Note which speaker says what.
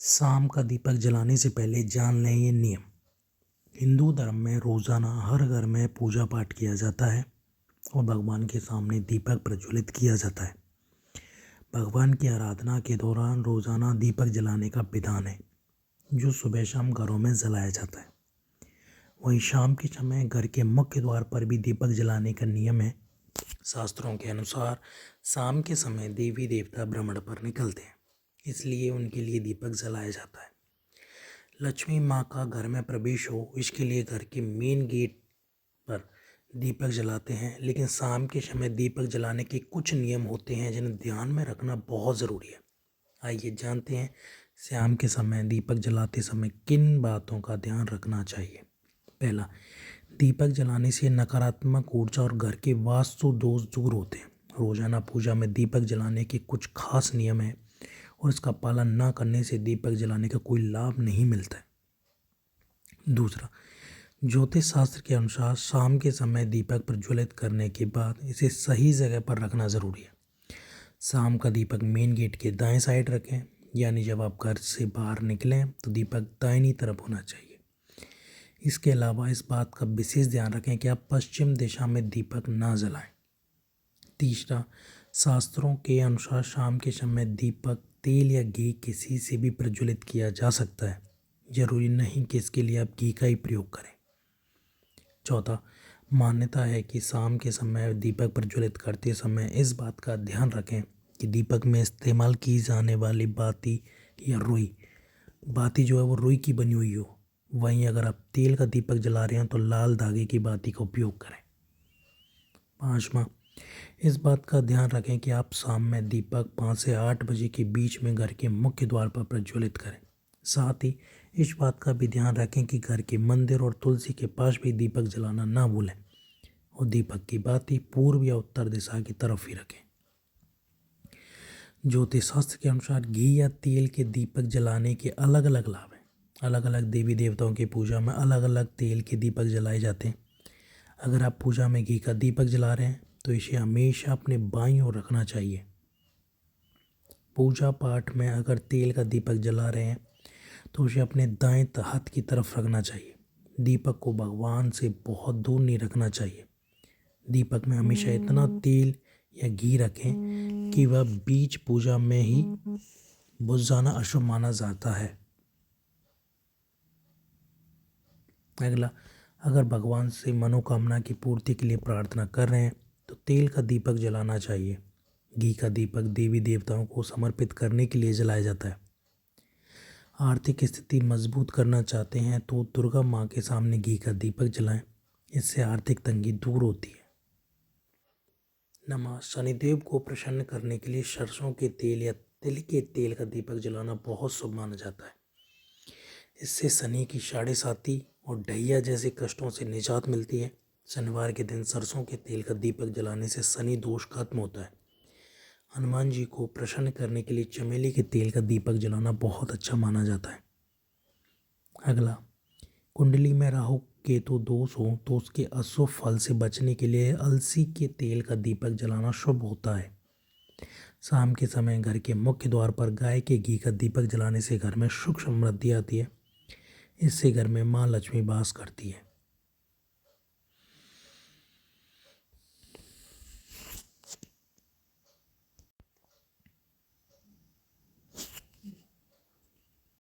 Speaker 1: शाम का दीपक जलाने से पहले जान लें ये नियम। हिंदू धर्म में रोज़ाना हर घर में पूजा पाठ किया जाता है और भगवान के सामने दीपक प्रज्वलित किया जाता है। भगवान की आराधना के दौरान रोज़ाना दीपक जलाने का विधान है, जो सुबह शाम घरों में जलाया जाता है। वहीं शाम के समय घर के मुख्य द्वार पर भी दीपक जलाने का नियम है। शास्त्रों के अनुसार शाम के समय देवी देवता भ्रमण पर निकलते हैं, इसलिए उनके लिए दीपक जलाया जाता है। लक्ष्मी माँ का घर में प्रवेश हो, इसके लिए घर के मेन गेट पर दीपक जलाते हैं। लेकिन शाम के समय दीपक जलाने के कुछ नियम होते हैं जिन्हें ध्यान में रखना बहुत ज़रूरी है। आइए जानते हैं शाम के समय दीपक जलाते समय किन बातों का ध्यान रखना चाहिए। पहला, दीपक जलाने से नकारात्मक ऊर्जा और घर के वास्तु दोष दूर होते हैं। रोजाना पूजा में दीपक जलाने के कुछ खास नियम हैं और इसका पालन न करने से दीपक जलाने का कोई लाभ नहीं मिलता है। दूसरा, ज्योतिष शास्त्र के अनुसार शाम के समय दीपक प्रज्वलित करने के बाद इसे सही जगह पर रखना ज़रूरी है। शाम का दीपक मेन गेट के दाएं साइड रखें, यानी जब आप घर से बाहर निकलें तो दीपक दाहिनी तरफ होना चाहिए। इसके अलावा इस बात का विशेष ध्यान रखें कि आप पश्चिम दिशा में दीपक ना जलाएं। तीसरा, शास्त्रों के अनुसार शाम के समय दीपक तेल या घी किसी से भी प्रज्वलित किया जा सकता है, जरूरी नहीं कि इसके लिए आप घी का ही प्रयोग करें। चौथा, मान्यता है कि शाम के समय दीपक प्रज्वलित करते समय इस बात का ध्यान रखें कि दीपक में इस्तेमाल की जाने वाली बाती या रुई बाती जो है वो रुई की बनी हुई हो। वहीं अगर आप तेल का दीपक जला रहे हैं तो लाल धागे की बाती का उपयोग करें। पाँचवा, इस बात का ध्यान रखें कि आप शाम में दीपक 5 से 8 बजे के बीच में घर के मुख्य द्वार पर प्रज्वलित करें। साथ ही इस बात का भी ध्यान रखें कि घर के मंदिर और तुलसी के पास भी दीपक जलाना ना भूलें और दीपक की बाती पूर्व या उत्तर दिशा की तरफ ही रखें। ज्योतिष शास्त्र के अनुसार घी या तेल के दीपक जलाने के अलग अलग लाभ हैं। अलग अलग देवी देवताओं की पूजा में अलग अलग तेल के दीपक जलाए जाते हैं। अगर आप पूजा में घी का दीपक जला रहे हैं तो इसे हमेशा अपने बाईं ओर रखना चाहिए। पूजा पाठ में अगर तेल का दीपक जला रहे हैं तो उसे अपने दाएं हाथ की तरफ रखना चाहिए। दीपक को भगवान से बहुत दूर नहीं रखना चाहिए। दीपक में हमेशा इतना तेल या घी रखें कि वह बीच पूजा में ही बुझ जाना अशुभ माना जाता है। अगला, अगर भगवान से मनोकामना की पूर्ति के लिए प्रार्थना कर रहे हैं तो तेल का दीपक जलाना चाहिए। घी का दीपक देवी देवताओं को समर्पित करने के लिए जलाया जाता है। आर्थिक स्थिति मजबूत करना चाहते हैं तो दुर्गा माँ के सामने घी का दीपक जलाएं, इससे आर्थिक तंगी दूर होती है। नमः शनिदेव को प्रसन्न करने के लिए सरसों के तेल या तिल के तेल का दीपक जलाना बहुत शुभ माना जाता है। इससे शनि की साढ़े साती और ढैया जैसे कष्टों से निजात मिलती है। शनिवार के दिन सरसों के तेल का दीपक जलाने से शनि दोष खत्म होता है। हनुमान जी को प्रसन्न करने के लिए चमेली के तेल का दीपक जलाना बहुत अच्छा माना जाता है। अगला, कुंडली में राहु केतु दोष हो तो उसके अशुभ फल से बचने के लिए अलसी के तेल का दीपक जलाना शुभ होता है। शाम के समय घर के मुख्य द्वार पर गाय के घी का दीपक जलाने से घर में सुख समृद्धि आती है। इससे घर में माँ लक्ष्मी वास करती है।